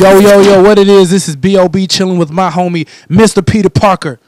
Yo, what it is, this is B.o.B chilling with my homie, Mr. Peter Parker.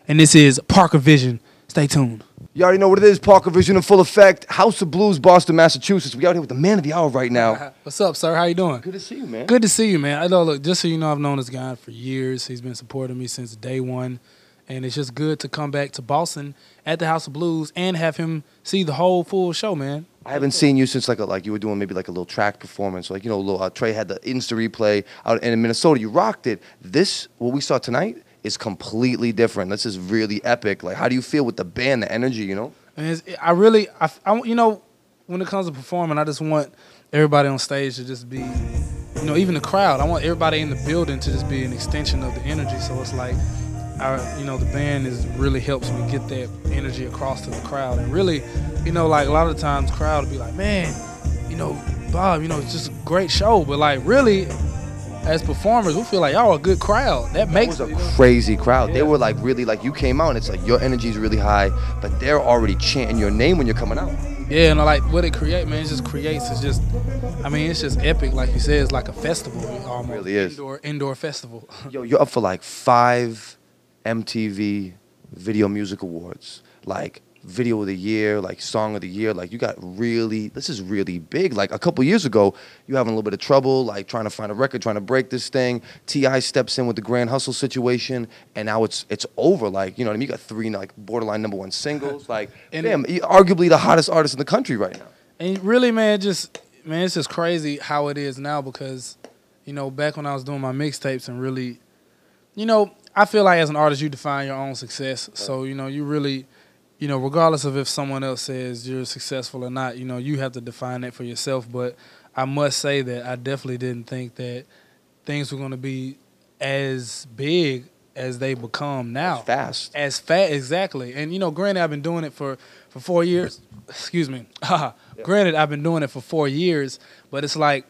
And this is Parker Vision. Stay tuned. You already know what it is, Parker Vision in full effect. House of Blues, Boston, Massachusetts. We out here with the man of the hour right now. What's up, sir? How you doing? Good to see you, man. Good to see you, man. I know, look, just so you know, I've known this guy for years. He's been supporting me since day one. And it's just good to come back to Boston at the House of Blues and have him see the whole full show, man. I haven't seen you since like you were doing maybe like a little track performance. Like, you know, little, Trey had the Insta replay out in Minnesota. You rocked it. This, what we saw tonight, is completely different. This is really epic. Like, how do you feel with the band, the energy, you know? And you know, when it comes to performing, I just want everybody on stage to just be, you know, even the crowd. I want everybody in the building to just be an extension of the energy. So it's like, the band really helps me get that energy across to the crowd. And really, you know, like a lot of the times the crowd will be like, man, you know, Bob, you know, it's just a great show. But like really, as performers, we feel like y'all are a good crowd. That makes it was a crazy crowd. Yeah. They were like really like you came out and it's like your energy is really high, but they're already chanting your name when you're coming out. Yeah, and like what it creates, man, it just creates. It's just, I mean, it's just epic. Like you said, it's like a festival almost. It really is. Indoor festival. Yo, you're up for like 5 MTV Video Music Awards, like Video of the Year, like Song of the Year. Like you got this is really big. Like a couple years ago, you having a little bit of trouble, like trying to find a record, trying to break this thing. T.I. steps in with the Grand Hustle situation, and now it's over. Like, you know what I mean? You got 3 like borderline #1 singles. Like, damn, arguably the hottest artist in the country right now. And really, man, it's just crazy how it is now because, you know, back when I was doing my mixtapes and really, you know, I feel like as an artist, you define your own success. Right. So, you know, you really, you know, regardless of if someone else says you're successful or not, you know, you have to define that for yourself. But I must say that I definitely didn't think that things were going to be as big as they become now. As fast, exactly. And, you know, granted, I've been doing it for 4 years. Excuse me. Granted, I've been doing it for 4 years, but it's like,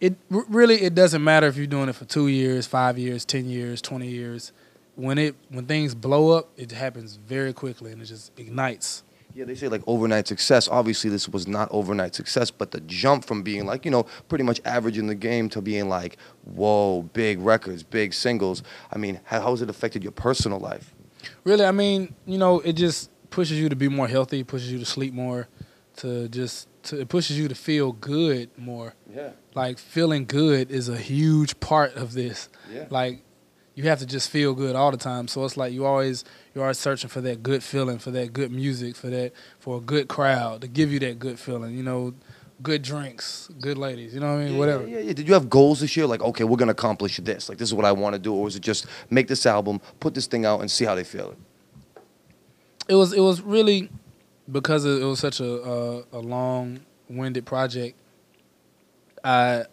it doesn't matter if you're doing it for 2 years, 5 years, 10 years, 20 years. When things blow up, it happens very quickly and it just ignites. Yeah, they say like overnight success. Obviously, this was not overnight success, but the jump from being like, you know, pretty much average in the game to being like, whoa, big records, big singles. I mean, how has it affected your personal life? Really, I mean, you know, it just pushes you to be more healthy, pushes you to sleep more, it pushes you to feel good more. Yeah. Like, feeling good is a huge part of this. Yeah. Like, you have to just feel good all the time. So it's like you're always searching for that good feeling, for that good music, for a good crowd to give you that good feeling. You know, good drinks, good ladies. You know what I mean? Whatever. Yeah. Did you have goals this year? Like, okay, we're gonna accomplish this. Like, this is what I want to do, or was it just make this album, put this thing out, and see how they feel? It was really because it was such a long-winded project. I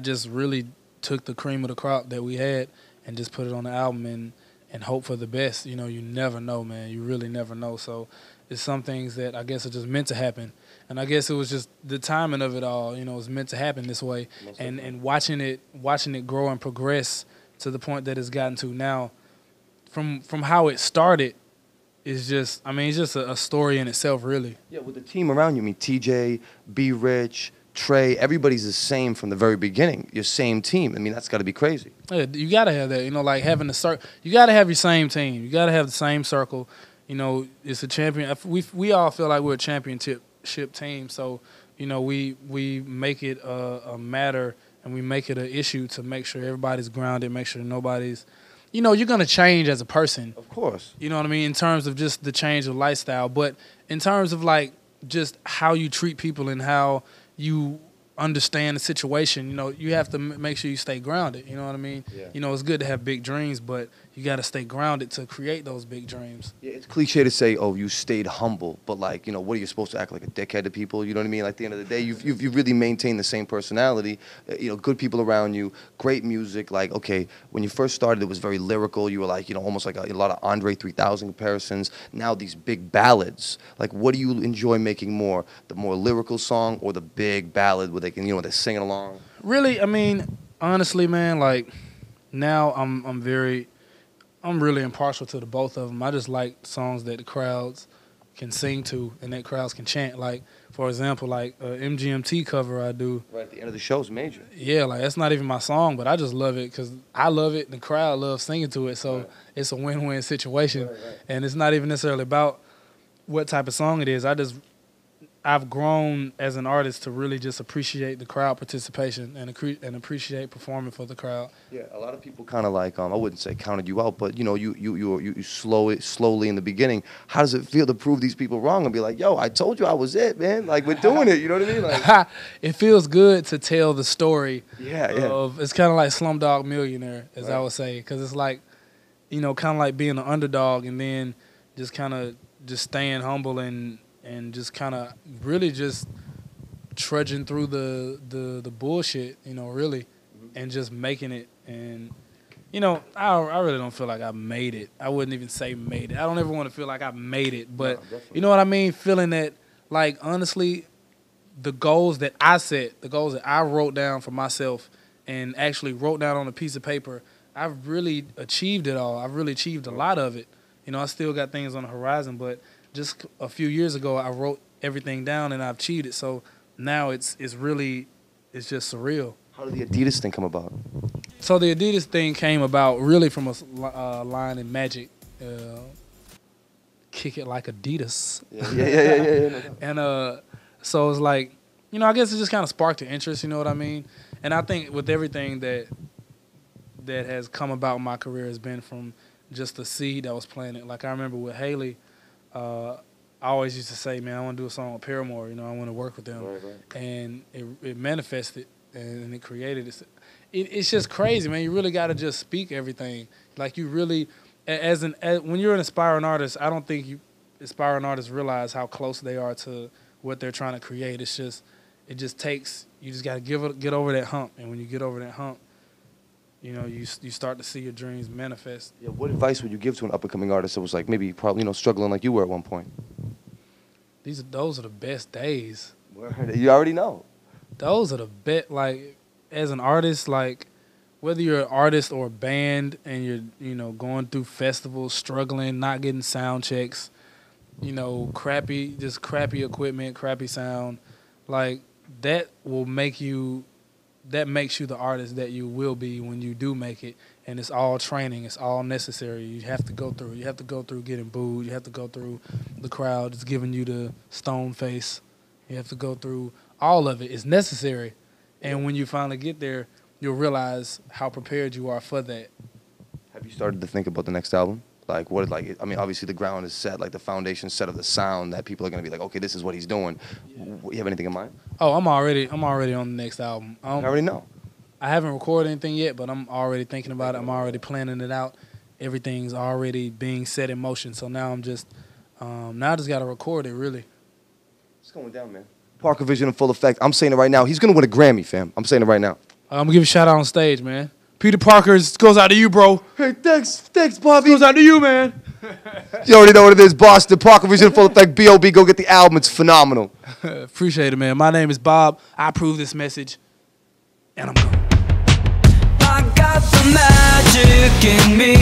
just really took the cream of the crop that we had and just put it on the album and hope for the best. You know, you never know, man. You really never know. So it's some things that I guess are just meant to happen. And I guess it was just the timing of it all, you know, it was meant to happen this way. And watching it grow and progress to the point that it's gotten to now, from how it started, is just, I mean, it's just a story in itself, really. Yeah, with the team around you, I mean, TJ, B. Rich, Trey, everybody's the same from the very beginning. Your same team. I mean, that's got to be crazy. Yeah, you got to have that. You know, like having the circle. You got to have your same team. You got to have the same circle. You know, it's a champion. We all feel like we're a championship team. So, you know, we make it a matter and we make it an issue to make sure everybody's grounded, make sure nobody's. You know, you're going to change as a person. Of course. You know what I mean? In terms of just the change of lifestyle. But in terms of, like, just how you treat people and how you understand the situation, you know, you have to make sure you stay grounded. You know what I mean? Yeah. You know, it's good to have big dreams, but you got to stay grounded to create those big dreams. Yeah, it's cliche to say, oh, you stayed humble, but like, you know, what are you supposed to act like a dickhead to people? You know what I mean? Like, at the end of the day, you've really maintained the same personality. You know, good people around you, great music. Like, okay, when you first started, it was very lyrical. You were like, you know, almost like a lot of Andre 3000 comparisons. Now these big ballads. Like, what do you enjoy making more? The more lyrical song or the big ballad where they can, you know, they're singing along? Really, I mean, honestly, man, like, now I'm really impartial to the both of them. I just like songs that the crowds can sing to and that crowds can chant. Like, for example, like a MGMT cover I do. Right at the end of the show is major. Yeah, like that's not even my song, but I just love it because I love it and the crowd loves singing to it. So it's a win-win situation. Right. And it's not even necessarily about what type of song it is. I've grown as an artist to really just appreciate the crowd participation and appreciate performing for the crowd. Yeah, a lot of people kind of like I wouldn't say counted you out, but you know, you slowly in the beginning. How does it feel to prove these people wrong and be like, yo, I told you I was it, man. Like we're doing it. You know what I mean? Like, it feels good to tell the story. Yeah. Of it's kind of like Slumdog Millionaire, as I would say, because it's like, you know, kind of like being an underdog and then just kind of just staying humble and just kind of really just trudging through the bullshit, you know, really, and just making it. And, you know, I really don't feel like I made it. I wouldn't even say made it. I don't ever want to feel like I made it. But you know what I mean? Feeling that, like, honestly, the goals that I set, the goals that I wrote down for myself and actually wrote down on a piece of paper, I've really achieved it all. I've really achieved a lot of it. You know, I still got things on the horizon, but just a few years ago, I wrote everything down and I've achieved it. So now it's just surreal. how did the Adidas thing come about? So the Adidas thing came about really from a line in Magic, kick it like Adidas. Yeah. And so it's like, you know, I guess it just kind of sparked the interest, you know what I mean? And I think with everything that has come about in my career has been from just the seed that was planted. Like I remember with Haley, I always used to say, man, I want to do a song with Paramore. You know, I want to work with them. Right. And it manifested and it created this. It's just crazy, man. You really got to just speak everything. Like you really, when you're an aspiring artist, I don't think aspiring artists realize how close they are to what they're trying to create. It just takes, you just got to get over that hump. And when you get over that hump, you know, you start to see your dreams manifest. Yeah. What advice would you give to an up-and-coming artist that was like maybe probably, you know, struggling like you were at one point? Those are the best days. You already know. Those are the best. Like as an artist, like whether you're an artist or a band and you're, you know, going through festivals, struggling, not getting sound checks, you know, crappy equipment, crappy sound, like that makes you the artist that you will be when you do make it. And it's all training. It's all necessary. You have to go through. You have to go through getting booed. You have to go through the crowd just giving you the stone face. You have to go through all of it. It's necessary. And when you finally get there, you'll realize how prepared you are for that. Have you started to think about the next album? Like I mean, obviously the ground is set, like the foundation set of the sound that people are gonna be like, okay, this is what he's doing. Yeah. You have anything in mind? Oh, I'm already on the next album. I already know. I haven't recorded anything yet, but I'm already thinking about it. I'm already planning it out. Everything's already being set in motion. So now I'm just, now I just got to record it, really. It's going down, man. Parker Vision in full effect. I'm saying it right now. He's going to win a Grammy, fam. I'm saying it right now. I'm going to give a shout out on stage, man. Peter Parker goes out to you, bro. Hey, thanks, Bobby. Goes out to you, man. You already know what it is, Boston. Parker Vision in full effect. B.o.B. Go get the album. It's phenomenal. Appreciate it, man. My name is Bob. I approve this message, and I'm gone. I got the magic in me.